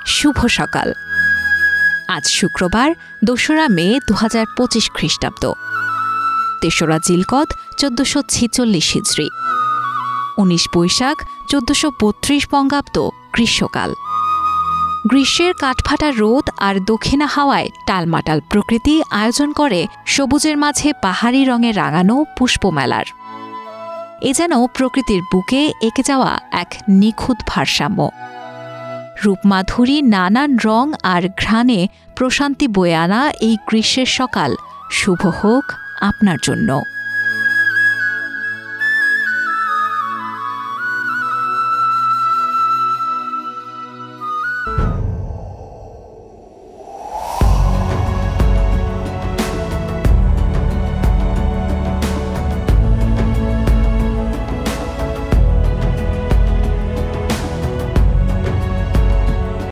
শুভ সকাল। আজ শুক্রবার ২রা মে ২০২৫ খ্রিস্টাব্দ, ৩রা জিলকদ ১৪৪৬ হিজরি, ১৯ বৈশাখ ১৪৩২ বঙ্গাব্দ গ্রীষ্মকাল। গ্রীষ্মের কাঠফাটা রোদ আর দক্ষিণা হাওয়ায় টালমাটাল প্রকৃতি আয়োজন করে সবুজের মাঝে পাহাড়ি রঙে রাঙানো পুষ্পমেলার। এ যেন প্রকৃতির বুকে এঁকে যাওয়া এক নিখুঁত ভারসাম্য। রূপমাধুরী নানান রং আর ঘ্রাণে প্রশান্তি বয়ে আনা এই গ্রীষ্মের সকাল শুভ হোক আপনার জন্য।